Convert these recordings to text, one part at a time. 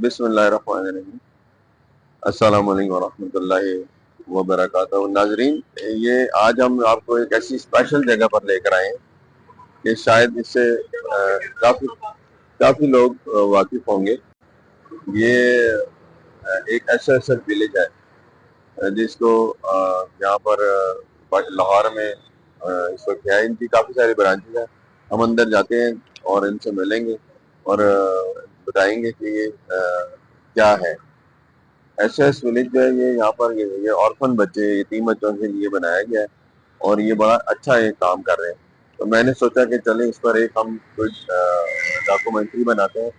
بسم اللہ الرحمن الرحیم۔ السلام علیکم ورحمۃ اللہ وبرکاتہ۔ ناظرین، یہ آج ہم آپ کو ایک ایسی اسپیشل جگہ پر لے کر آئے ہیں کہ شاید اس سے کافی لوگ واقف ہوں گے۔ یہ ایک ایسا ولیج ہے جس کو یہاں پر لاہور میں اس وقت ہے۔ ان کی کافی ساری برانچز ہیں۔ ہم اندر جاتے ہیں اور ان سے ملیں گے اور بتائیں گے کہ یہ کیا ہے۔ ایس ایس ولیج جو ہے یہ یہاں پر یہ آرفن بچے، یتیم بچوں کے لیے بنایا گیا ہے اور یہ بڑا اچھا یہ کام کر رہے ہیں۔ تو میں نے سوچا کہ چلیں اس پر ایک ہم کچھ ڈاکومنٹری بناتے ہیں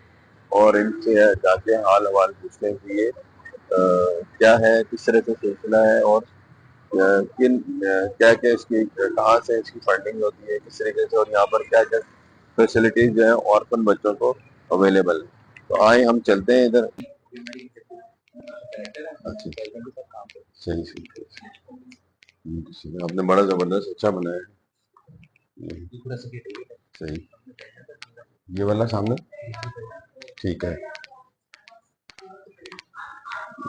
اور ان سے جا کے حال حوال پوچھتے ہیں کہ یہ کیا ہے، کس طرح سے سلسلہ ہے اور کیا کیا اس کی کہاں سے اس کی فنڈنگ ہوتی ہے، کس طریقے سے، اور یہاں پر کیا کیا فیسلٹیز جو ہیں آرفن بچوں کو اویلیبل ہے۔ تو آئیں ہم چلتے ہیں ادھر۔ اچھا، صحیح آپ نے بڑا زبردست اچھا بنایا ہے۔ صحیح، یہ والا سامنے ٹھیک ہے۔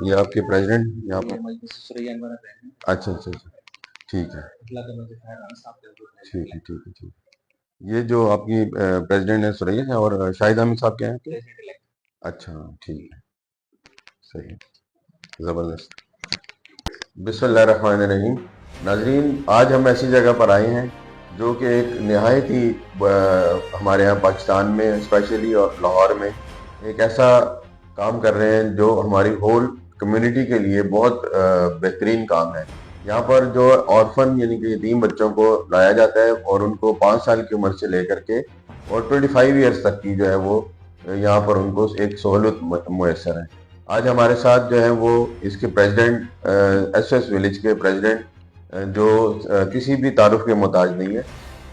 یہ آپ کے پریزیڈنٹ یہاں پر؟ اچھا اچھا اچھا، ٹھیک ہے ٹھیک ہے ٹھیک ہے ٹھیک ہے۔ یہ جو آپ کی پریزیڈنٹ ہے سریا ہے، اور شاہد حامد صاحب کیا ہیں؟ اچھا ٹھیک ہے، صحیح، زبردست۔ بسم اللہ الرحمن الرحیم۔ ناظرین، آج ہم ایسی جگہ پر آئے ہیں جو کہ ایک نہایت ہی ہمارے یہاں پاکستان میں اسپیشلی اور لاہور میں ایک ایسا کام کر رہے ہیں جو ہماری ہول کمیونٹی کے لیے بہت بہترین کام ہے۔ یہاں پر جو آرفن یعنی کہ یتیم بچوں کو لایا جاتا ہے اور ان کو 5 سال کی عمر سے لے کر کے اور 25 ایئرس تک کی جو ہے وہ یہاں پر ان کو ایک سہولت میسر ہے۔ آج ہمارے ساتھ جو ہے وہ اس کے پریزیڈنٹ، ایس ایس ولیج کے پریزیڈنٹ، جو کسی بھی تعارف کے محتاج نہیں ہے،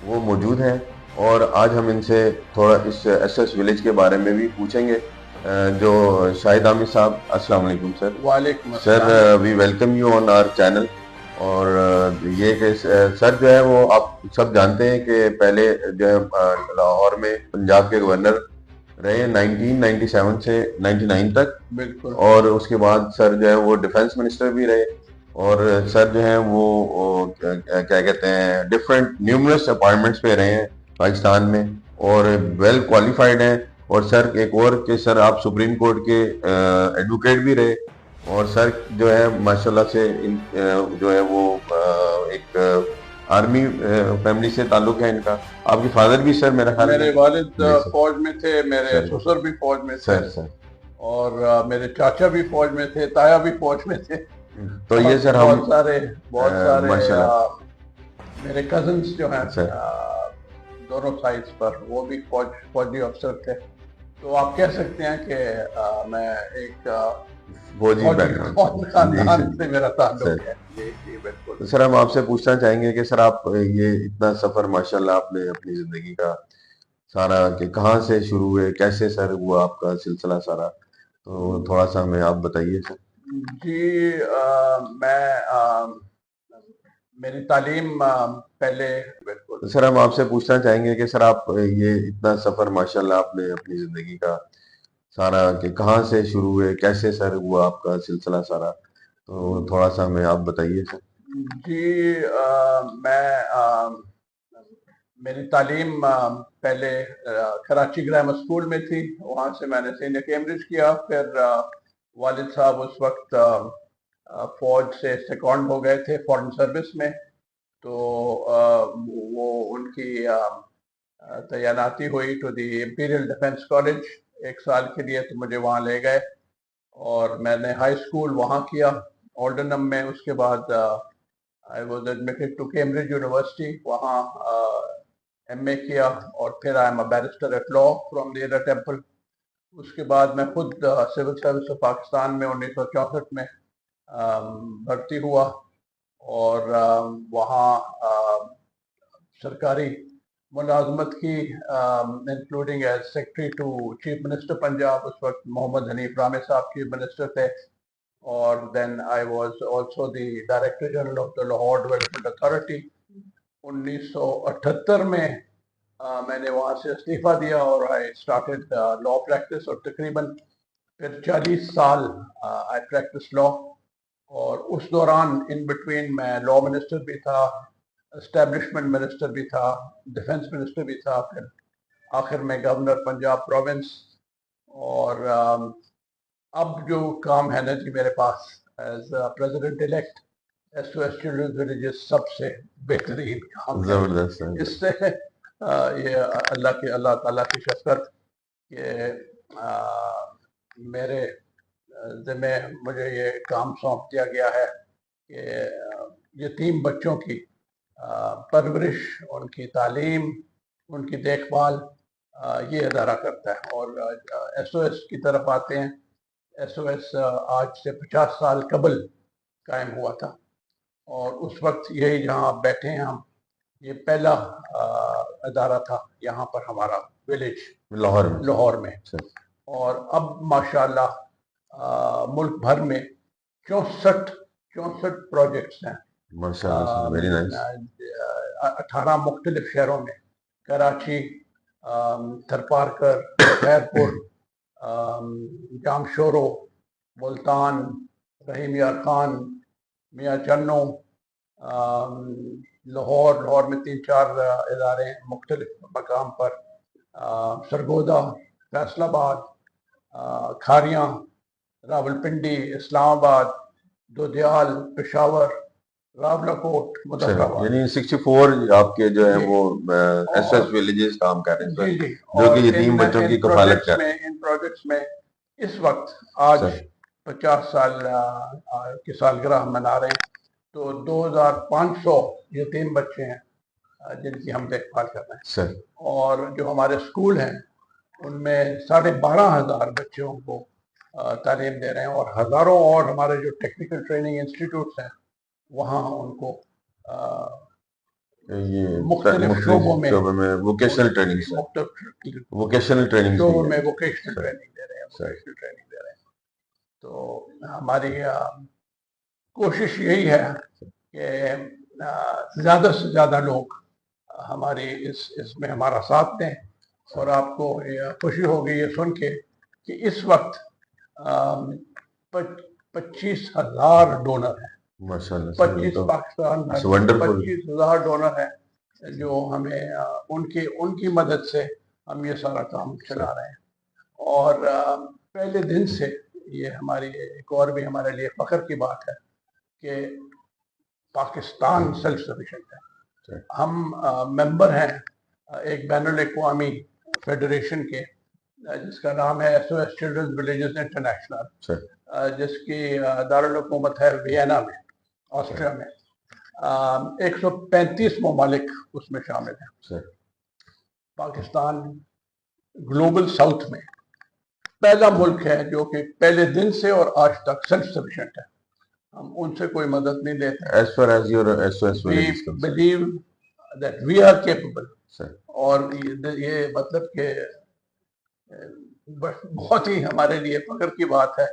وہ موجود ہیں اور آج ہم ان سے تھوڑا اس ایس ایس ولیج کے بارے میں بھی پوچھیں گے۔ جو شاہد حامد صاحب، السلام علیکم سر۔ وعلیکم السلام sir, we welcome you on our channel. اور یہ کہ سر جو ہے وہ آپ سب جانتے ہیں کہ پہلے جو ہے لاہور میں پنجاب کے گورنر رہے 1997 سے 99 تک، بالکل، اور اس کے بعد سر جو ہے وہ ڈیفنس منسٹر بھی رہے، اور سر جو ہیں وہ کیا کہتے ہیں ڈفرینٹ نیومرس اپائنٹمنٹس پہ رہے ہیں پاکستان میں اور ویل کوالیفائڈ ہیں۔ اور سر ایک اور کہ سر آپ سپریم کورٹ کے ایڈوکیٹ بھی رہے، اور سر جو ہے ماشاءاللہ سے جو ہے وہ ایک آرمی فیملی سے تعلق ہے ان کا۔ آپ کے فادر بھی سر میرا خیال میرے والد فوج میں تھے، میرے سسر بھی فوج میں تھے، اور میرے چاچا بھی فوج میں تھے، تایا بھی فوج میں تھے۔ تو یہ سر بہت سارے میرے کزنس جو ہیں دونوں سائڈس پر وہ بھی فوجی افسر تھے۔ تو آپ کہہ سکتے ہیں کہ میں ایک فوجی خاندان سے میرا تعلق ہے۔ جی بالکل۔ سر، ہم آپ سے پوچھنا چاہیں گے کہ سر آپ یہ اتنا سفر ماشاءاللہ آپ نے اپنی زندگی کا سارا کہ کہاں سے شروع ہوئے، کیسے سر ہوا آپ کا سلسلہ سارا، تو تھوڑا سا ہمیں آپ بتائیے سر۔ جی، میری تعلیم پہلے بالکل۔ سر، ہم آپ سے پوچھنا چاہیں گے کہ سر آپ یہ اتنا سفر ماشاءاللہ آپ نے اپنی زندگی کا سارا کہ کہاں سے شروع ہوئے، کیسے سر ہوا آپ کا سلسلہ سارا، تو تھوڑا سا ہمیں آپ بتائیے سر۔ جی، میری تعلیم پہلے کراچی گرامر اسکول میں تھی، وہاں سے میں نے سینئر کیمبرج کیا۔ پھر والد صاحب اس وقت فوج سے سیکونڈ ہو گئے تھے فورن سروس میں، تو وہ ان کی تعیناتی ہوئی to the imperial defence college 1 سال کے لیے، تو مجھے وہاں لے گئے اور میں نے ہائی اسکول وہاں کیا اولڈنم میں۔ اس کے بعد I was admitted to Cambridge University، وہاں ایم اے کیا، اور پھر I am a barrister at law from the Ada Temple۔ اس کے بعد میں خود سول سروس آف پاکستان میں 1964 میں بھرتی ہوا، اور وہاں سرکاری ملازمت کی، including as secretary to chief minister Punjab. اس وقت محمد حنیف رامے صاحب چیف منسٹر تھے، اور then I was also the director general of the Lahore development authority. 1978 میں میں نے وہاں سے استعفیٰ دیا اور آئی اسٹارٹیڈ لا پریکٹس، اور تقریباً پھر 40 سال آئی پریکٹس لا، اور اس دوران ان بٹوین میں لا منسٹر بھی تھا، اسٹیبلشمنٹ منسٹر بھی تھا، ڈیفنس منسٹر بھی تھا، پھر آخر میں گورنر پنجاب پروونس. اور اب جو کام ہے نا جی میرے پاس as president elect S O S children's villages, سب سے بہترین کام ہے. زبردست ہے. اس سے یہ اللہ تعالیٰ کی شفقت کہ میرے ذمہ مجھے یہ کام سونپ دیا گیا ہے کہ یتیم بچوں کی پرورش، ان کی تعلیم، ان کی دیکھ بھال یہ ادارہ کرتا ہے. اور ایس او ایس کی طرف آتے ہیں. ایس او ایس آج سے 50 سال قبل قائم ہوا تھا، اور اس وقت یہی جہاں آپ بیٹھے ہیں ہم، یہ پہلا ادارہ تھا یہاں پر ہمارا ولیج لاہور میں. اور اب ماشاءاللہ ملک بھر میں 64 پروجیکٹس ہیں. 18 مختلف شہروں میں، کراچی، تھرپارکر، خیرپور، جام شورو، ملتان، رحیم یار خان، میاں چنو، لاہور میں 3-4 ادارے ہیں مختلف مقام پر، سرگودا، فیصل آباد، کھاریاں، راولپنڈی، اسلام آباد، دودیال، پشاور، راولاکوٹ، مظفر آباد. یعنی 64 آپ کے جو ہے وہ ایس ایس ولیجز کام کر رہے ہیں جو کہ یتیم بچوں کی کفالت کر رہے ہیں. ان پروجیکٹس میں اس وقت آج 50 سال کی سالگرہ ہم منا رہے ہیں، تو 2500 یتیم بچے ہیں جن کی ہم دیکھ بھال کر رہے ہیں. اور جو ہمارے اسکول ہیں ان میں 12,500 بچوں کو تعلیم دے رہے ہیں، اور ہزاروں اور ہمارے جو ٹیکنیکل ٹریننگ انسٹیٹیوٹس ہیں وہاں ان کو مختلف شعبوں میں ووکیشنل ٹریننگ شعبوں میں ووکیشنل ٹریننگ دے رہے ہیں. تو ہماری کوشش یہی ہے کہ زیادہ سے زیادہ لوگ ہماری اس میں ہمارا ساتھ دیں. اور آپ کو یہ خوشی ہوگی یہ سن کے کہ اس وقت 25,000 ڈونر ہیں. 25 پاکستان میں 25,000 ڈونر ہیں جو ہمیں ان کی مدد سے ہم یہ سارا کام چلا رہے ہیں. اور پہلے دن سے یہ ہماری ایک اور بھی ہمارے لیے فخر کی بات ہے کہ پاکستان سیلف سفیشینٹ ہے. ہم ممبر ہیں ایک بین الاقوامی فیڈریشن کے جس کا نام ہے S O S children's villages international, جس کی دارالحکومت ہے وینا میں، آسٹریا میں. 135 ممالک اس میں شامل ہیں. پاکستان گلوبل ساؤتھ میں پہلا ملک ہے جو کہ پہلے دن سے اور آج تک سیلف سفیشینٹ ہے. ہم ان سے کوئی مدد نہیں لیتے. As far as your SOS we believe that we are capable. اور یہ مطلب کہ بہت ہی ہمارے لیے فخر کی بات ہے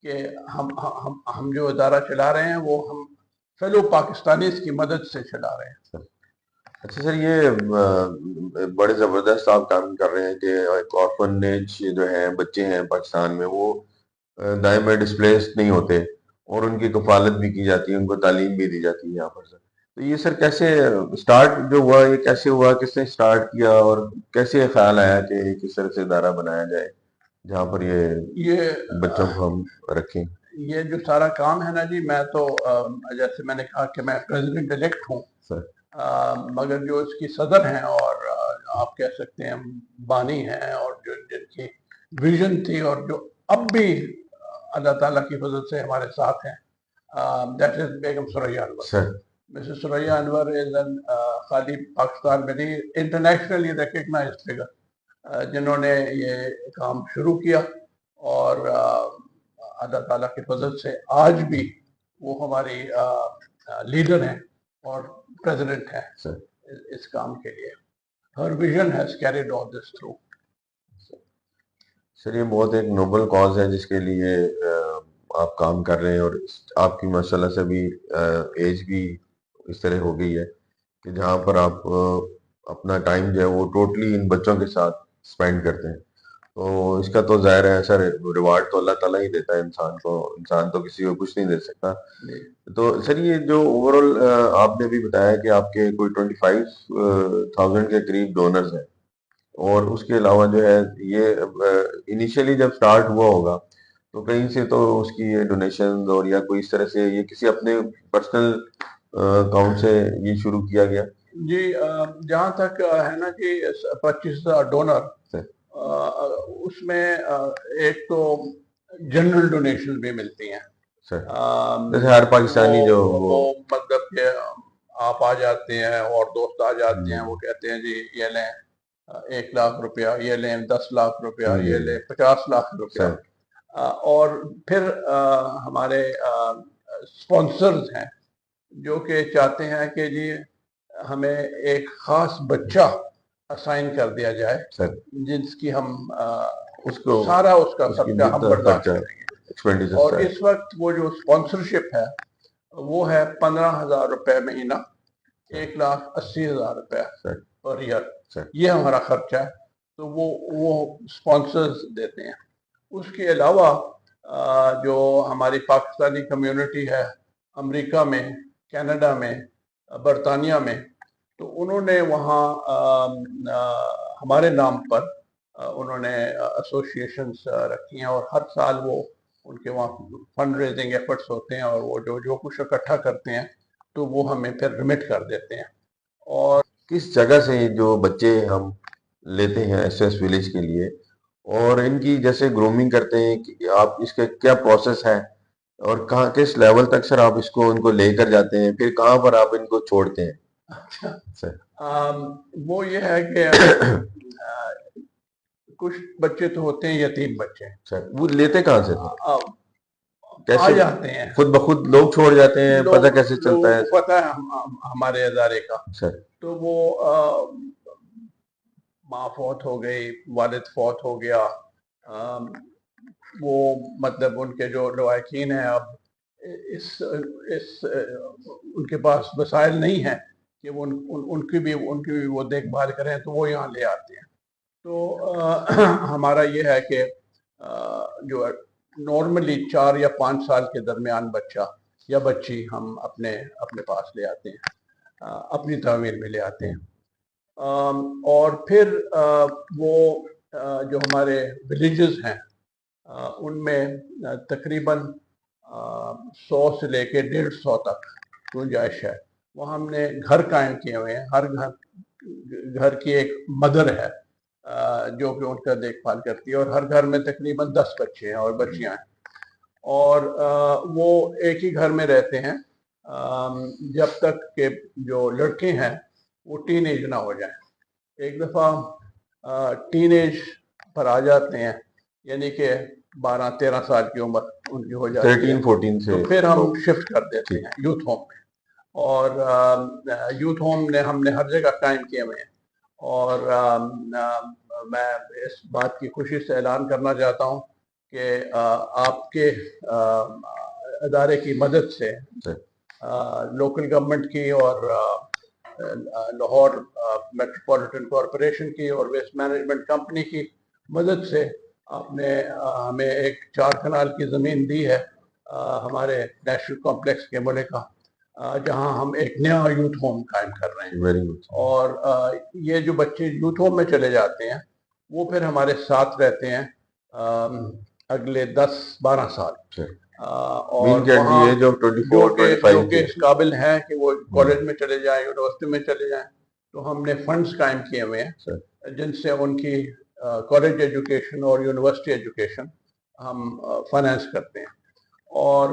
کہ ہم جو ادارہ چلا رہے ہیں وہ ہم فیلو پاکستانیز کی مدد سے چلا رہے ہیں. اچھا سر، یہ بڑے زبردست آپ کام کر رہے ہیں کہ ایک آرفنیج جو ہے بچے ہیں پاکستان میں وہ دائیں بائیں ڈسپلیس نہیں ہوتے اور ان کی کفالت بھی کی جاتی ہے، ان کو تعلیم بھی دی جاتی ہے یہاں پر. سر تو یہ سر کیسے سٹارٹ جو ہوا، یہ کیسے ہوا، کس نے سٹارٹ کیا اور کیسے خیال آیا کہ کس طرح سے ادارہ بنایا جائے جہاں پر یہ بچوں کو ہم رکھیں؟ یہ جو سارا کام ہے نا جی، میں تو جیسے میں نے کہا کہ میں پریزیڈنٹ الیکٹ ہوں سر، مگر جو اس کی صدر ہیں اور آپ کہہ سکتے ہیں بانی ہیں، اور جو جن کی ویژن تھی اور جو اب بھی اللہ تعالیٰ کی فضل سے ہمارے ساتھ ہیں، that is Begum Suraiya Anwar. Mrs Suraiya Anwar is an خالی پاکستان میں نہیں، انٹرنیشنلی ریکگنائزڈ فگر جنہوں نے یہ کام شروع کیا، اور اللہ تعالیٰ کی فضل سے آج بھی وہ ہماری لیڈر ہیں اور پریزیڈنٹ ہے اس کام کے لیے. her vision has carried all this through. سر یہ بہت ایک نوبل کاز ہے جس کے لیے آپ کام کر رہے ہیں، اور آپ کی ماشاءاللہ سے بھی ایج بھی اس طرح ہو گئی ہے کہ جہاں پر آپ اپنا ٹائم جو ہے وہ ٹوٹلی ان بچوں کے ساتھ سپینڈ کرتے ہیں. تو اس کا تو ظاہر ہے سر ریوارڈ تو اللہ تعالیٰ ہی دیتا ہے انسان کو، انسان تو کسی کو کچھ نہیں دے سکتا. تو سر یہ جو اوور آل آپ نے بھی بتایا کہ آپ کے کوئی 25,000 کے قریب ڈونرز ہیں، اور اس کے علاوہ جو ہے یہ انیشیلی جب سٹارٹ ہوا ہوگا تو کہیں سے تو اس کی یہ ڈونیشنز اور یا کوئی اس طرح سے یہ کسی اپنے پرسنل اکاؤنٹ سے یہ شروع کیا گیا؟ جی جہاں تک ہے نا کہ 25,000 ڈونر، اس میں ایک تو جنرل ڈونیشن بھی ملتی ہیں سر جیسے ہر پاکستانی جو وہ مطلب کہ آپ آ جاتے ہیں اور دوست آ جاتے ہیں، وہ کہتے ہیں جی یہ لیں 1,00,000 روپیہ، یہ لیں 10 لاکھ روپیہ، یہ لیں 50 لاکھ روپیہ. اور پھر ہمارے اسپانسرز ہیں جو کہ چاہتے ہیں کہ جی ہمیں ایک خاص بچہ اسائن کر دیا جائے جس کی ہم اس کو سارا اس کا خرچہ ہم برداشت کریں گے. اور اس وقت وہ جو اسپانسرشپ ہے وہ ہے 15,000 روپے مہینہ، 1,80,000 روپے پر ایئر. یہ ہمارا خرچہ ہے، تو وہ اسپانسرز دیتے ہیں. اس کے علاوہ جو ہماری پاکستانی کمیونٹی ہے امریکہ میں، کینیڈا میں، برطانیہ میں، تو انہوں نے وہاں ہمارے نام پر انہوں نے ایسوسیشنز رکھی ہیں، اور ہر سال وہ ان کے وہاں فنڈ ریزنگ ایفرٹس ہوتے ہیں، اور وہ جو کچھ اکٹھا کرتے ہیں تو وہ ہمیں پھر ریمٹ کر دیتے ہیں. اور کس جگہ سے جو بچے ہم لیتے ہیں ایس ایس ولیج کے لیے، اور ان کی جیسے گرومنگ کرتے ہیں، کہ آپ اس کا کیا پروسیس ہے، اور کہاں کس لیول تک سر آپ اس کو ان کو لے کر جاتے ہیں، پھر کہاں پر آپ ان کو چھوڑتے ہیں؟ وہ یہ ہے کہ کچھ بچے تو ہوتے ہیں یتیم بچے، وہ لیتے کہاں سے آ جاتے ہیں خود بخود لوگ چھوڑ جاتے ہیں؟ پتہ کیسے چلتا ہے؟ پتہ ہے ہمارے ادارے کا، تو وہ ماں فوت ہو گئی، والد فوت ہو گیا، وہ مطلب ان کے جو لواحقین ہیں اب ان کے پاس وسائل نہیں ہیں کہ وہ ان کی بھی وہ دیکھ بھال کریں، تو وہ یہاں لے آتے ہیں. تو ہمارا یہ ہے کہ جو نارملی 4 یا 5 سال کے درمیان بچہ یا بچی ہم اپنے پاس لے آتے ہیں، اپنی تعمیر میں لے آتے ہیں. اور پھر وہ جو ہمارے ولیجز ہیں ان میں تقریباً 100 سے لے کے 150 تک گنجائش ہے. وہ ہم نے گھر قائم کیے ہوئے ہیں، ہر گھر کی ایک مدر ہے جو کہ ان کا دیکھ بھال کرتی ہے، اور ہر گھر میں تقریباً 10 بچے ہیں اور بچیاں ہیں، اور وہ ایک ہی گھر میں رہتے ہیں جب تک کہ جو لڑکے ہیں وہ ٹین ایج نہ ہو جائیں. ایک دفعہ ٹین ایج پر آ جاتے ہیں، یعنی کہ 12-13 سال کی عمر ان کی ہو جاتی ہے، 13-14 سے تو پھر ہم شفٹ کر دیتے ہیں یوتھ ہوم میں. اور یوتھ ہوم نے ہم نے ہر جگہ قائم کیے ہوئے ہیں. اور میں اس بات کی خوشی سے اعلان کرنا چاہتا ہوں کہ آپ کے ادارے کی مدد سے لوکل گورنمنٹ کی اور لاہور میٹروپولیٹن کارپوریشن کی اور ویسٹ مینجمنٹ کمپنی کی مدد سے آپ نے ہمیں ایک 4 کنال کی زمین دی ہے ہمارے نیشنل کمپلیکس کے ملکہ، جہاں ہم ایک نیا یوتھ ہوم قائم کر رہے ہیں. اور یہ جو بچے یوتھ ہوم میں چلے جاتے ہیں وہ پھر ہمارے ساتھ رہتے ہیں اگلے 10-12 سال، اور وہاں جو کہ اس قابل ہیں کہ وہ کالج میں چلے جائیں، یونیورسٹی میں چلے جائیں، تو ہم نے فنڈز قائم کیے ہوئے ہیں جن سے ان کی کالج ایجوکیشن اور یونیورسٹی ایجوکیشن ہم فائنینس کرتے ہیں. اور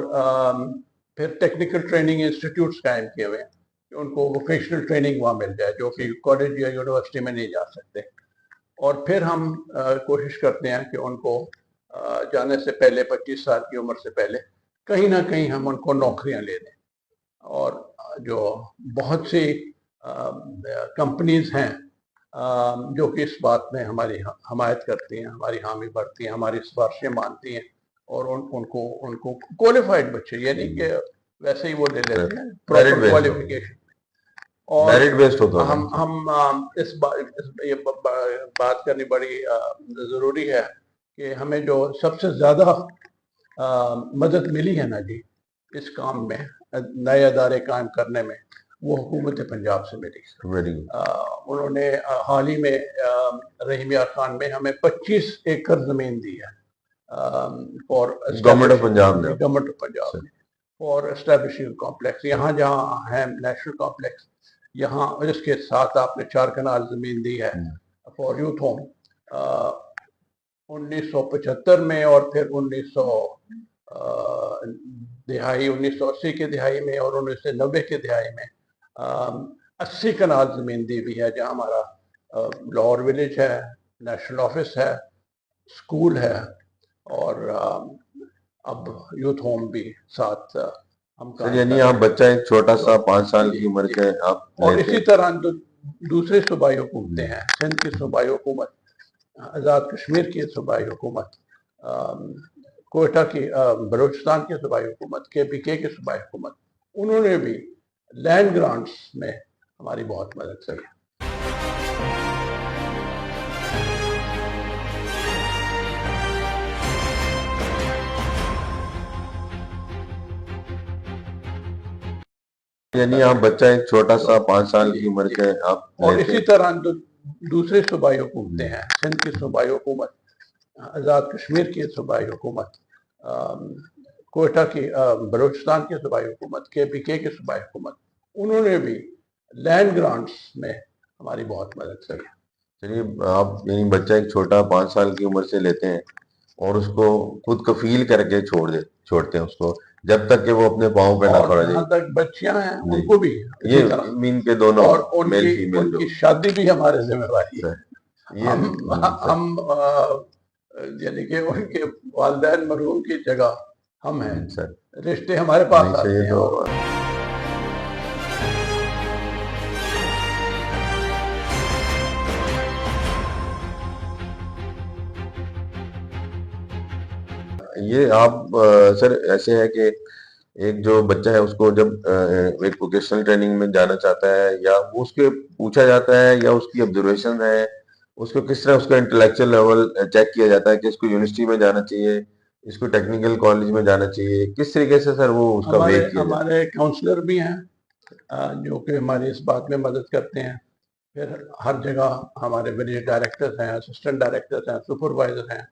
پھر ٹیکنیکل ٹریننگ انسٹیٹیوٹس قائم کیے ہوئے ہیں کہ ان کو ووکیشنل ٹریننگ وہاں مل جائے جو کہ کالج یا یونیورسٹی میں نہیں جا سکتے. اور پھر ہم کوشش کرتے ہیں کہ ان کو جانے سے پہلے 25 سال کی عمر سے پہلے کہیں نہ کہیں ہم ان کو نوکریاں لے دیں. اور جو بہت سی کمپنیز ہیں جو کہ اس بات میں ہماری حمایت کرتی ہیں، ہماری حامی بھرتی ہیں، ہماری سفارشیں مانتی ہیں، اور ان کو کوالیفائڈ بچے، یعنی کہ ویسے ہی وہ لے لیتے ہیں پراپر کوالیفیکیشن. اور میرٹ بیسڈ ہوتا ہے. ہم یہ بات کرنی بڑی ضروری ہے کہ ہمیں جو سب سے زیادہ مدد ملی ہے نا جی اس کام میں، نئے ادارے قائم کرنے میں، وہ حکومت پنجاب سے ملی. انہوں نے حال ہی میں رحیم یار خان میں ہمیں 25 ایکڑ زمین دی ہے فار گورنمنٹ آف پنجاب نے. Government of Punjab for establishing complex. یہاں جہاں ہے نیشنل کمپلیکس، یہاں اس کے ساتھ آپ نے 4 کنال زمین دی ہے فار یوتھ ہوم 1975 میں، اور پھر 1980 کے دہائی میں اور 1990 کے دہائی میں 80 کنال زمین دی ہوئی ہے، جہاں ہمارا لاہور ولیج ہے، نیشنل آفس ہے، اسکول ہے، اور اب یوتھ ہوم بھی ساتھ ہم سر یعنی آپ بچہ ایک چھوٹا سا 5 سال کی عمر کے آپ اور اسی طرح دوسری صوبائی حکومتیں ہیں، سندھ کی صوبائی حکومت، آزاد کشمیر کی صوبائی حکومت، کوئٹہ کی، بلوچستان کی صوبائی حکومت، KPK کی صوبائی حکومت، انہوں نے بھی لینڈ گرانٹس میں ہماری بہت مدد کی. یعنی آپ بچہ ایک چھوٹا سا 5 سال کی عمر کے آپ اور اسی طرح دوسری صوبائی حکومتیں ہیں، سندھ کی صوبائی حکومت، آزاد کشمیر کی صوبائی حکومت، کوئٹہ کی، بلوچستان کی صوبائی حکومت، KPK کی صوبائی حکومت، انہوں نے بھی لینڈ گرانٹس میں ہماری بہت مدد کی. چلیے آپ یعنی بچہ ایک چھوٹا 5 سال کی عمر سے لیتے ہیں اور اس کو خود کفیل کر کے چھوڑتے ہیں اس کو جب تک کہ وہ اپنے پاؤں پہ نہ کھڑا جائے. جہاں تک بچیاں ہیں ان کو بھی یہ مین کے دونوں اور ان میل فیمیل کی شادی بھی ہمارے ذمہ داری ہے. ہم یعنی کہ ان کے والدین مرحوم کی جگہ ہم ہیں، رشتے ہمارے پاس آتے ہیں. یہ آپ سر ایسے ہے کہ ایک جو بچہ ہے اس کو جب ایک ووکیشنل ٹریننگ میں جانا چاہتا ہے یا اس کے پوچھا جاتا ہے یا اس کی آبزرویشن ہے، اس کو کس طرح اس کا انٹلیکچوئل لیول چیک کیا جاتا ہے کہ اس کو یونیورسٹی میں جانا چاہیے، اس کو ٹیکنیکل کالج میں جانا چاہیے، کس طریقے سے سر وہ اس کا ویٹ کیا جاتا ہے؟ ہمارے کاؤنسلر بھی ہیں جو کہ ہماری اس بات میں مدد کرتے ہیں. پھر ہر جگہ ہمارے ولیج ڈائریکٹرز ہیں، اسسٹنٹ ڈائریکٹرز ہیں، سپروائزر ہیں،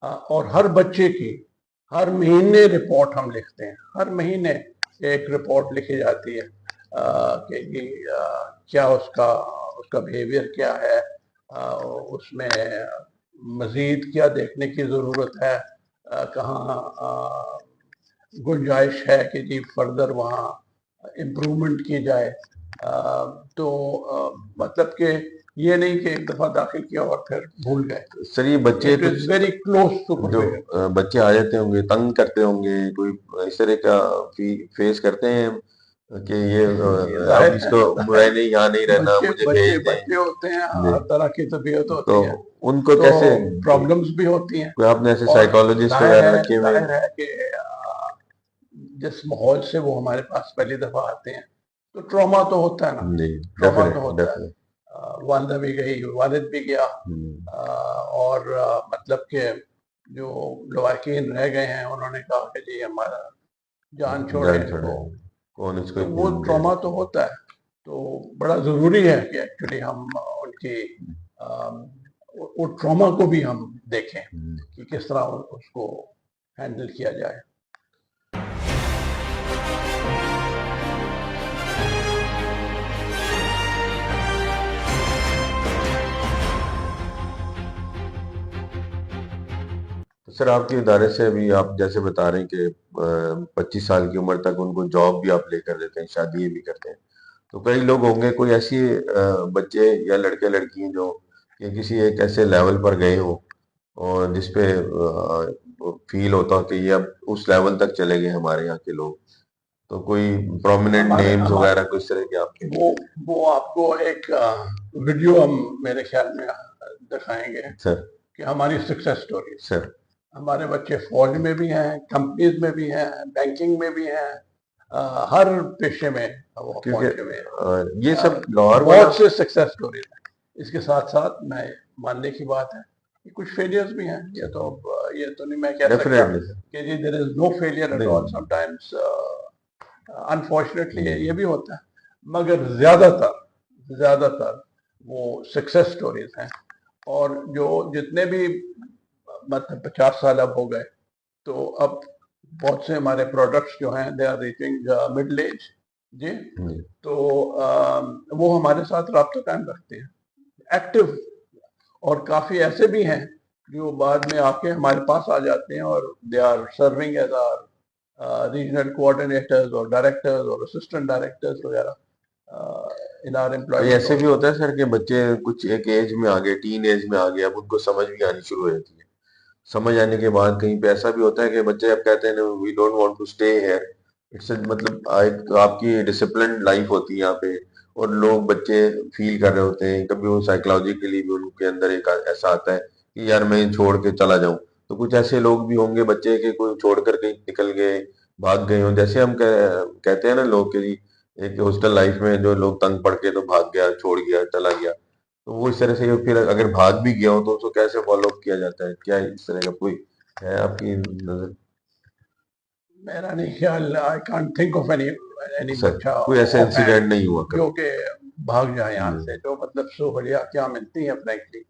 اور ہر بچے کی ہر مہینے رپورٹ ہم لکھتے ہیں. ہر مہینے ایک رپورٹ لکھی جاتی ہے کہ کیا اس کا بیہیویئر کیا ہے، اس میں مزید کیا دیکھنے کی ضرورت ہے، کہاں گنجائش ہے کہ جی فردر وہاں امپرومنٹ کی جائے. تو مطلب کہ یہ نہیں کہ ایک دفعہ داخل کیا اور پھر بھول گئے. سر یہ بچے ویری کلوز جو بچے آ جاتے ہوں گے تنگ کرتے ہوں گے، کوئی اس طرح کا فیس کرتے ہیں کہ یہ اب اس کو نہیں یہاں نہیں رہنا، مجھے بھیج دیں. بچے ہوتے ہیں، ہر طرح کی طبیعت ہوتی تو ہے، ان کو کیسے پرابلمز بھی ہوتی ہیں. کوئی آپ نے ایسے سائیکالوجسٹ وغیرہ رکھے ہوئے ہیں؟ ظاہر ہے کہ جس ماحول سے وہ ہمارے پاس پہلی دفعہ آتے ہیں تو ٹراما تو ہوتا ہے نا. ٹراما تو ہوتا ہے. والدہ بھی گئی، والد بھی گیا، اور مطلب کہ جو لواحقین رہ گئے ہیں انہوں نے کہا کہ جی ہمارا جان چھوڑے، تو وہ ٹراما تو ہوتا ہے. تو بڑا ضروری ہے کہ ایکچولی ہم ان کی وہ ٹراما کو بھی ہم دیکھیں کہ کس طرح اس کو ہینڈل کیا جائے. سر آپ کے ادارے سے ابھی آپ جیسے بتا رہے ہیں کہ 25 سال کی عمر تک ان کو جاب بھی آپ لے کر دیتے ہیں، شادی بھی کرتے ہیں، تو کئی لوگ ہوں گے کوئی ایسی بچے یا لڑکے لڑکی جو کہ کسی ایک ایسے لیول پر گئے ہوں اور جس پہ فیل ہوتا کہ یہ اب اس لیول تک چلے گئے ہمارے یہاں کے لوگ، تو کوئی پرومیننٹ نیمز وغیرہ کوئی اس طرح کے آپ کے؟ وہ آپ کو ایک ویڈیو ہم میرے خیال میں دکھائیں گے سر کہ ہماری سکسیس سٹوری. سر ہمارے بچے فوج میں بھی ہیں، کمپنیز میں بھی ہیں، بینکنگ میں بھی ہیں، ہر پیشے میں وہ کیونکہ پہنچے ہوئے ہیں. یہ سب لاہور والا بہت سے سکسیس اسٹوریز ہیں. اس کے ساتھ ساتھ میں ماننے کی بات ہے کہ کچھ فیلئرز بھی ہیں. یہ تو نہیں میں کہہ سکتا ڈیفینیٹلی کہ جی دیر از نو فیلئر ایٹ نہیں. آل. سم ٹائمس انفارچونیٹلی یہ بھی ہوتا ہے، مگر زیادہ تر وہ سکسیس اسٹوریز ہیں. اور جو جتنے بھی مطلب 50 سال اب ہو گئے تو اب بہت سے ہمارے پروڈکٹس جو ہیں they are reaching middle age. جی تو وہ ہمارے ساتھ رابطہ قائم رکھتے ہیں ایکٹیو. اور کافی ایسے بھی ہیں جو بعد میں آ کے ہمارے پاس آ جاتے ہیں اور they are serving as are regional coordinators اور ڈائریکٹرز اور اسسٹنٹ ڈائریکٹرز وغیرہ ان آر امپلائمنٹ. ایسے بھی ہوتا ہے سر کہ بچے کچھ ایک ایج میں آگے، ٹین ایج میں آگے، اب ان کو سمجھ بھی آنی شروع ہو جاتی ہے. سمجھ آنے کے بعد کہیں پہ ایسا بھی ہوتا ہے کہ بچے اب کہتے ہیں we don't want to stay here. It's مطلب آپ کی ڈسپلنڈ لائف ہوتی ہے یہاں پہ، اور لوگ بچے فیل کر رہے ہوتے ہیں. کبھی وہ سائیکولوجیکلی بھی ان کے اندر ایک ایسا آتا ہے کہ یار میں چھوڑ کے چلا جاؤں. تو کچھ ایسے لوگ بھی ہوں گے بچے کہ کوئی چھوڑ کر کہیں نکل گئے، بھاگ گئے ہوں. جیسے ہم کہتے ہیں نا لوگ کہ جی ایک ہاسٹل لائف میں جو لوگ تنگ پڑ کے تو بھاگ گیا، چھوڑ گیا، چلا گیا. تو وہ اس طرح سے پھر اگر بھاگ بھی گیا ہو تو اس کو کیسے فالو اپ کیا جاتا ہے؟ کیا اس طرح کا کوئی ہے آپ کی نظر؟ میرا نہیں خیال. I can't think of any sir بچہ کوئی ایسا انسیڈنٹ نہیں ہوا جو کبھی؟ کہ بھاگ جائے یہاں سے. جو مطلب سہولیات کیا ملتی ہیں فرینکلی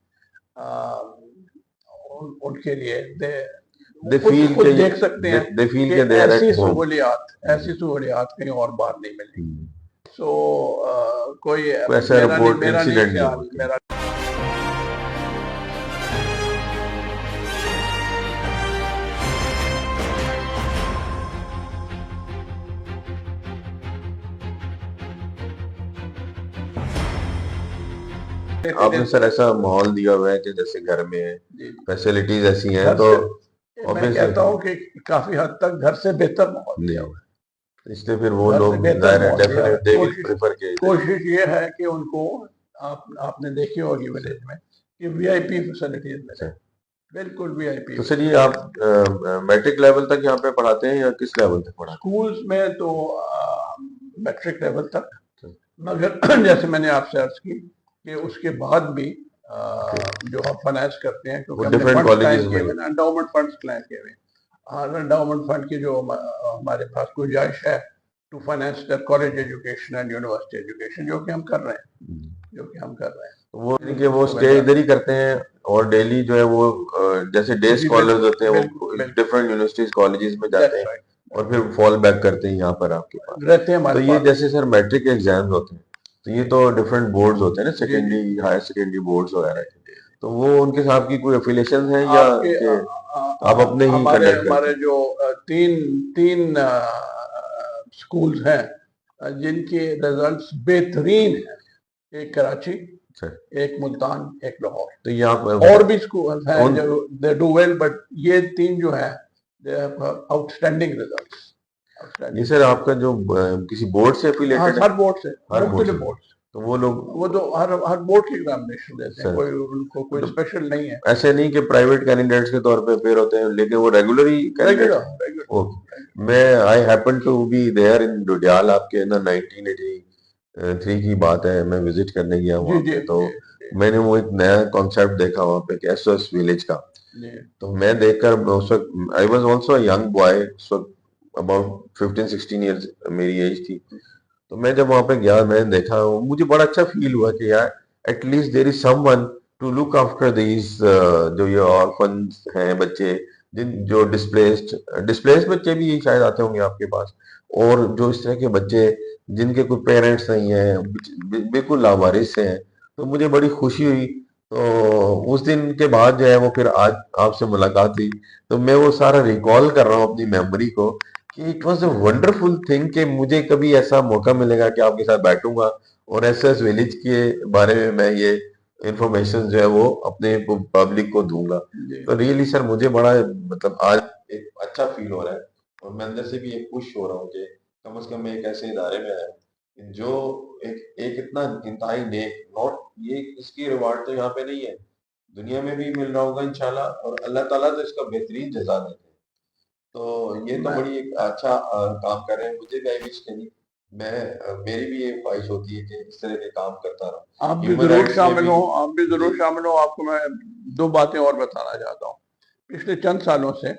ان کے لیے دے فیل خود دیکھ سکتے ہیں دے فیل کہ کہ دے آر ایٹ ایسی ہوم. سہولیات کہیں اور بار نہیں ملتی. سو کوئی ایسا رپورٹ میرا نہیں انسیڈنٹ نہیں خیال. ہوا. میرا آپ نے سر ایسا ماحول دیا ہوا ہے کہ جیسے گھر میں فیسلٹیز ایسی ہیں گھر تو سے میں کہتا ہوں کہ کافی حد تک گھر سے بہتر ماحول دیا ہوا ہے. اس لیے پھر وہ گھر سے لوگ بہتر ظاہر ہے ماحول دیا ہوا ہے. ڈیفینیٹ دے ول پریفر کہ کوشش یہ ہے کہ ان کو آپ نے دیکھی ہوگی ولیج میں کہ وی آئی پی فیسلٹیز ملے. بالکل وی آئی پی. تو سر یہ آپ میٹرک لیول تک یہاں پہ پڑھاتے ہیں یا کس لیول تک پڑھاتے اسکولز میں تو میٹرک لیول تک، مگر جیسے میں نے آپ سے عرض کی کہ اس کے بعد بھی جو ہم فائنانس کرتے ہیں کیونکہ ہم نے فنڈز قائم کیے ہوئے ہیں، انڈاؤمنٹ فنڈز قائم کیے ہوئے ہیں. انڈاؤمنٹ فنڈ کی جو ہمارے پاس گنجائش ہے to finance the college education and university education, جو کہ ہم کر رہے ہیں. وہ کہ وہ اسٹے ادھر ہی کرتے ہیں اور ڈیلی جو ہے وہ جیسے ڈے اسکالرز ہوتے ہیں وہ ڈفرینٹ یونیورسٹیز کالجز میں جاتے ہیں اور پھر فال بیک کرتے ہیں یہاں پر آپ کے پاس رہتے ہیں. تو یہ جیسے سر میٹرک کے ایگزامز ہوتے ہیں تو یہ تو ڈفرینٹ بورڈز ہوتے ہیں نا، سیکنڈری ہائر سیکنڈری بورڈز وغیرہ، تو وہ ان کے ساتھ کی کوئی افیلیشن ہیں یا آپ اپنے ہی کنڈکٹ کرتے ہیں؟ ہمارے جو تین اسکولز ہیں جن کے ریزلٹس بہترین ہیں، ایک کراچی، ایک ملتان، ایک لاہور. تو یہاں اور بھی اسکول ہیں جو دے ڈو ویل، بٹ یہ تین جو ہیں they have out standing results. یہ سر آپ کا جو کسی بورڈ سے افیلیٹڈ ہے؟ ہر بورڈ سے، ہر مختلف بورڈ سے. تو وہ لوگ وہ تو ہر بورڈ کی ایگزامینیشن دیتے ہیں، ان کو کوئی اسپیشل نہیں ہے. ایسے نہیں کہ پرائیویٹ کینڈیڈیٹس کے طور پہ اپیئر ہوتے ہیں لیکن وہ ریگولر ہی میں I happen to be there in Dudial. آپ کے نا 1983 کی بات ہے، میں وزٹ کرنے گیا وہاں پہ تو میں نے وہ ایک نیا کانسیپٹ دیکھا وہاں پہ ایس او ایس ولیج کا. تو میں دیکھ کر اس وقت I was also a young boy, اس وقت اباؤٹ 15-16 ایئرز میری ایج تھی. تو میں جب وہاں پہ گیا میں نے دیکھا، مجھے بڑا اچھا فیل ہوا کہ یار at least there is someone to look after these جو یہ آرفنز ہیں بچے، جو ڈسپلیسڈ بچے بھی شاید آتے ہوں گے آپ کے پاس، اور جو اس طرح کے بچے جن کے کوئی پیرنٹس نہیں ہیں، بالکل لاوارث ہیں. تو مجھے بڑی خوشی ہوئی. تو اس دن کے بعد جو ہے وہ پھر آج آپ سے ملاقات ہوئی تو میں وہ سارا ریکال کر رہا ہوں اپنی میموری کو کہ it was a wonderful thing کہ مجھے کبھی ایسا موقع ملے گا کہ آپ کے ساتھ بیٹھوں گا اور ایس ایس ولیج کے بارے میں یہ انفارمیشن جو ہے وہ اپنے پبلک کو دوں گا. تو ریئلی سر مجھے بڑا مطلب آج ایک اچھا فیل ہو رہا ہے اور میں اندر سے بھی ایک خوش ہو رہا ہوں کہ کم از کم ایک ایسے ادارے میں آیا جو ایک اتنا انتہائی نیک، نوٹ یہ اس کی ریوارڈ تو یہاں پہ نہیں ہے، دنیا میں بھی مل رہا ہوگا انشاءاللہ، اور اللہ تعالیٰ تو اس کا بہترین جزا دیتے ہیں. تو یہ تو میں بڑی ایک اچھا کام کر رہے ہیں. مجھے بھی آئی وش کہ میں میری بھی یہ خواہش ہوتی ہے کہ اس طرح کے کام کرتا رہا. آپ بھی ہیومن ضرور رائٹس میں شامل بھی ہوں، آپ بھی ضرور جی شامل ہوں. آپ کو میں 2 باتیں اور بتانا چاہتا ہوں. پچھلے چند سالوں سے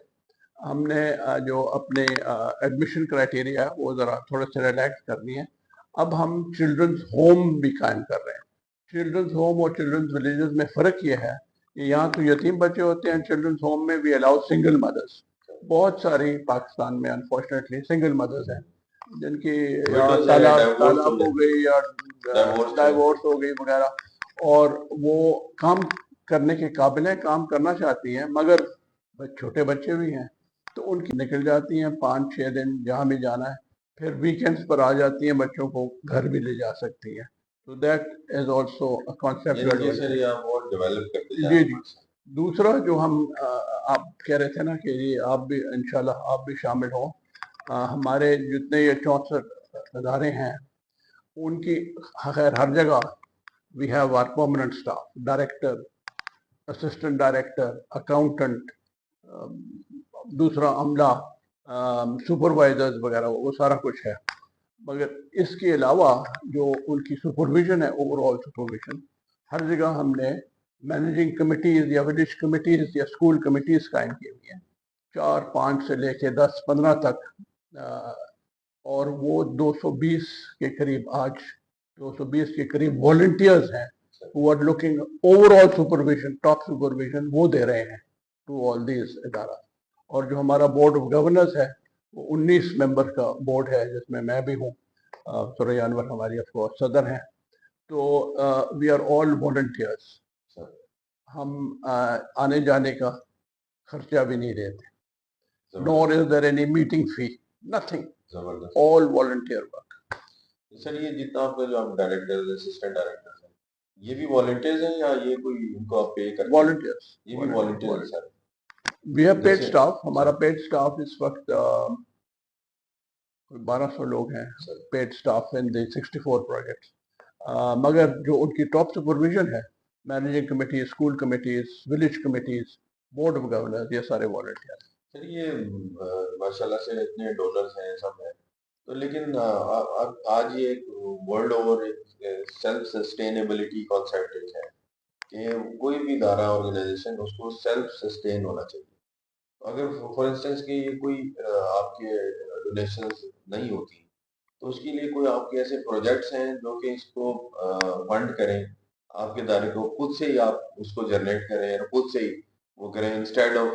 ہم نے جو اپنے ایڈمیشن کرائٹیریا وہ ذرا تھوڑے سے ریلیکس کرنی ہے. اب ہم چلڈرنز ہوم بھی قائم کر رہے ہیں. چلڈرنز ہوم اور چلڈرنز ولیجز میں فرق یہ ہے کہ یہاں تو یتیم بچے ہوتے ہیں، چلڈرنز ہوم میں بھی الاؤ سنگل مدرس. بہت ساری پاکستان میں انفارچونیٹلی سنگل مدرس ہیں جن کی یا وڈوز ہیں، ڈائیورس طلاق ہو گئی یا ڈائیورس ہو گئی وغیرہ، اور وہ کام کرنے کے قابل ہیں، کام کرنا چاہتی ہیں، مگر چھوٹے بچے بھی ہیں تو ان کی نکل جاتی ہیں 5-6 دن جہاں بھی جانا ہے، پھر ویکینڈز پر آ جاتی ہیں، بچوں کو گھر بھی لے جا سکتی ہیں. تو دیٹ از آلسو ڈیولپ کرتے جی جی. دوسرا جو ہم آپ کہہ رہے تھے نا کہ یہ آپ بھی انشاءاللہ آپ بھی شامل ہوں. ہمارے جتنے یہ 64 ادارے ہیں ان کی خیر ہر جگہ we have our permanent staff, director, assistant director, accountant, دوسرا عملہ، سپروائزرز وغیرہ، وہ سارا کچھ ہے. مگر اس کے علاوہ جو ان کی سپرویژن ہے، اوور آل سپرویژن، ہر جگہ ہم نے مینیجنگ کمیٹیز یا ولیج کمیٹیز یا اسکول کمیٹیز قائم کی ہوئی ہیں، 4-5 سے لے کے 10-15 تک. اور وہ 220 کے قریب آج 220 کے قریب والنٹیئرز ہیں who are looking overall supervision, top supervision وہ دے رہے ہیں to all these ادارہ. اور جو ہمارا بورڈ آف گورنرز ہے وہ 19 ممبر کا بورڈ ہے جس میں میں بھی ہوں، ثریا انور ہماری آف کورس صدر ہیں. تو وی آر آل والنٹیئرز. ہم آنے جانے کا خرچہ بھی نہیں دیتے. nor is there any meeting fee, nothing, all volunteer work. سر یہ جتنا آپ کا جو آپ ڈائریکٹر اسسٹنٹ ڈائریکٹر ہیں یہ بھی والنٹیئرز ہیں یا یہ کوئی ان کو آپ پے کرتے ہیں؟ Volunteers. یہ بھی والنٹیئرز ہیں سر. We have paid staff. ہمارا paid staff اس وقت 1200 لوگ ہیں paid staff in the 64 projects. مگر جو ان کی ٹاپ سپرویژن ہے، managing committee, school committees, village committees, board of governors, یہ سارے والنٹیئر. سر یہ ماشاءاللہ سے اتنے ڈونرز ہیں سب ہیں تو لیکن آج یہ ایک ورلڈ اوور ایک سیلف سسٹینیبلٹی کانسیپٹ ہے کہ کوئی بھی ادارہ آرگنائزیشن اس کو سیلف سسٹین ہونا چاہیے. اگر فار انسٹنس کہ یہ کوئی آپ کے ڈونیشنز نہیں ہوتی تو اس کے لیے کوئی آپ کے ایسے پروجیکٹس ہیں جو کہ اس کو فنڈ کریں، آپ کے ادارے کو خود سے ہی آپ اس کو جنریٹ کریں اور خود سے ہی وہ کریں انسٹیڈ آف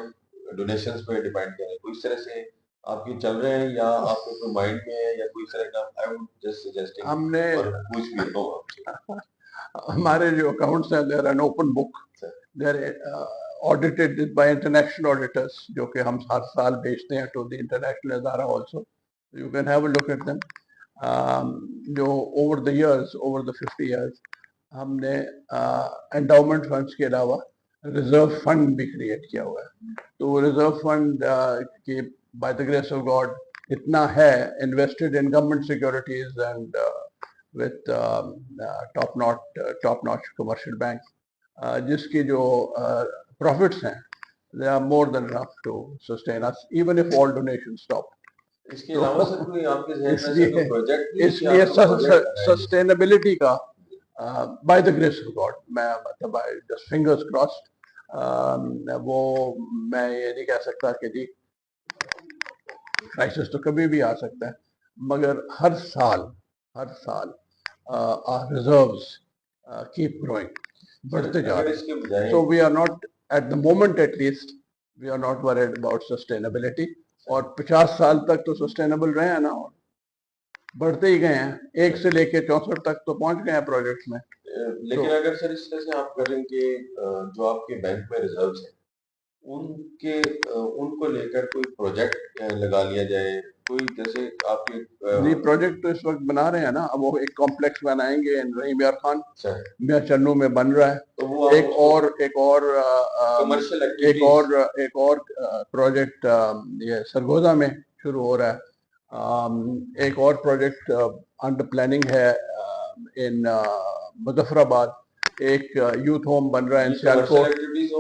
ڈونیشنز پہ ڈیپینڈ کریں. کوئی اس طرح سے آپ کے چل رہے ہیں یا آپ کے کوئی مائنڈ میں ہے یا کوئی اس طرح کا آئی وڈ جسٹ سجیسٹنگ ہم نے اور کچھ بھی ہو آپ سے. ہمارے جو اکاؤنٹس ہیں they're an open book, they're audited by international auditors جو کہ ہم ہر سال بھیجتے ہیں ٹو دی انٹرنیشنل ادارہ also. You can have a look at them. جو over the years, over the 50 years ہم نے انڈاؤمنٹ فنڈس کے علاوہ ریزرو فنڈ بھی کریٹ کیا ہوا ہے. تو ریزرو فنڈ کی by the grace of God اتنا ہے invested in government securities and with top-notch commercial banks, جس کی جو profits ہیں they are more than enough to sustain us even if all donations stop. اس کے علاوہ سر کوئی آپ کے ذہن میں سے کوئی پروجیکٹ بھی اس لیے سسٹینیبلٹی کا by the grace of God میں مطلب just fingers crossed وہ میں یہ نہیں کہہ سکتا کہ جی کرائسس تو کبھی بھی آ سکتا ہے، مگر ہر سال our reserves keep growing، بڑھتے جا رہے ہیں. So we are not at the moment at least we are not worried about sustainability. اور 50 سال تک تو سسٹینیبل رہے ہیں نا، بڑھتے ہی گئے ہیں، 1 سے لے کے 64 تک تو پہنچ گئے ہیں پروجیکٹس میں. لیکن اگر سر اس طرح سے آپ کریں کہ جو آپ کے بینک میں ریزروز ہیں ان کو لے کر کوئی پروجیکٹ لگا لیا جائے، کوئی جیسے آپ کے جی پروجیکٹ تو اس وقت بنا رہے ہیں نا. اب وہ ایک کمپلیکس بنائیں گے رحیم یار خان میاں چنو میں بن رہا ہے. ایک اور پروجیکٹ یہ سرگودا میں شروع ہو رہا ہے. ایک اور پروجیکٹ انڈر پلاننگ ہے ان مظفر آباد. ایک یوتھ ہوم بن رہا ہے ان سیالکوٹ.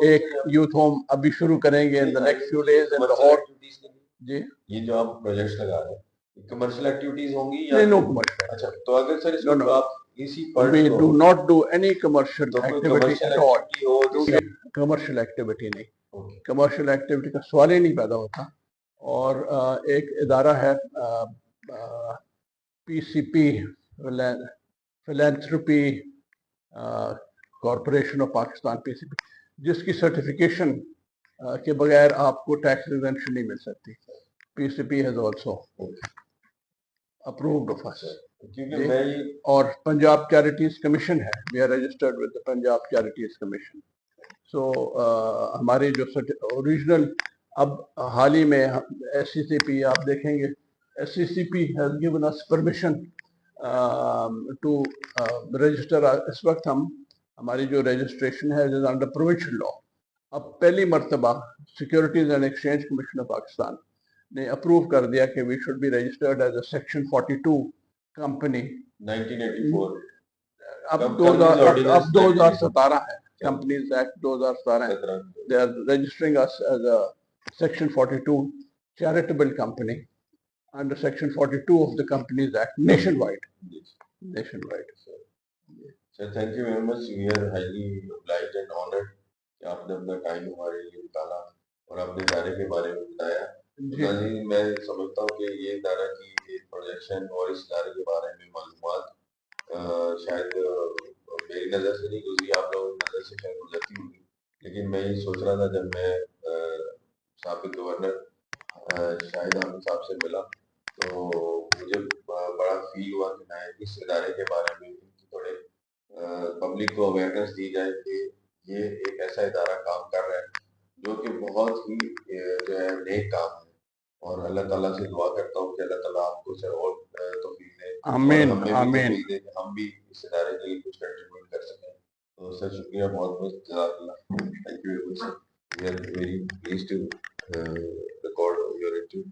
ایک یوتھ ہوم ابھی شروع کریں گے ان the next few days in Lahore. جی یہ جو آپ پروجیکٹس لگا رہے ہیں کمرشل ایکٹیویٹیز ہوں گی یا نہیں, no commercial. اچھا تو اگر سر اس No, کو no. آپ اسی فنڈ We کو do not do any commercial تو کوئی activity commercial at all. Activity ہو جس سے کمرشل ایکٹیویٹی نہیں, اوکے کمرشل ایکٹیویٹی کا سوال ہی نہیں پیدا ہوتا. اور ایک ادارہ ہے پی C P, فلینتھروپی corporation of Pakistan, P C پی, جس کی سرٹیفکیشن کے بغیر آپ کو ٹیکس ریزمپشن نہیں مل سکتی. P C P has also approved of us. کیونکہ میں یہ اور پنجاب چیریٹیز کمیشن ہے, we are registered with Punjab charities commission. So ہماری جو اوریجنل, اب حال ہی میں ایس سی سی پی آپ دیکھیں گے, S C C P has given us permission to register. اس وقت ہماری جو رجسٹریشن ہے انڈر پروونشل لا. اب پہلی مرتبہ securities and exchange commission of Pakistan نے اپروو کر دیا کہ we should be registered as a section 42 company. 1984 اب 2017 ہے, کمپنیز ایکٹ 2017 ہے. 17 They are registering us as a section 42 charitable company under section 42 of the Companies Act nationwide. Nationwide. Sir thank you very much. We are highly obliged and honoured کہ آپ نے اپنا time ہمارے لیے نکالا اور اپنے ادارے کے بارے میں بتایا. ناظرین میں سمجھتا ہوں کہ یہ ادارہ کی ایک پروجیکشن اور اس ادارے کے بارے میں معلومات شاید میری نظر سے نہیں گزری, آپ لوگوں کی نظر سے شاید گزرتی ہوگی, لیکن میں یہ سوچ رہا تھا جب میں سابق گورنر شاہد عامر صاحب سے ملا تو مجھے بڑا فیل ہوا کہ میں اس ادارے کے بارے میں تھوڑے پبلک کو اویئرنیس دی جائے کہ یہ ایک ایسا ادارہ کام کر رہا ہے جو کہ بہت ہی جو ہے نیک کام ہے. اور اللہ تعالیٰ سے دعا کرتا ہوں کہ اللہ تعالیٰ آپ کو سر اور توفیق دے, آمین, اور ہمیں بھی آمین. توفیق دے کہ ہم بھی اس ادارے کے لیے کچھ کنٹریبیوٹ کر سکیں. تو سر شکریہ بہت بہت, جزاک اللہ. Thank you very much. We are very pleased to record your interview.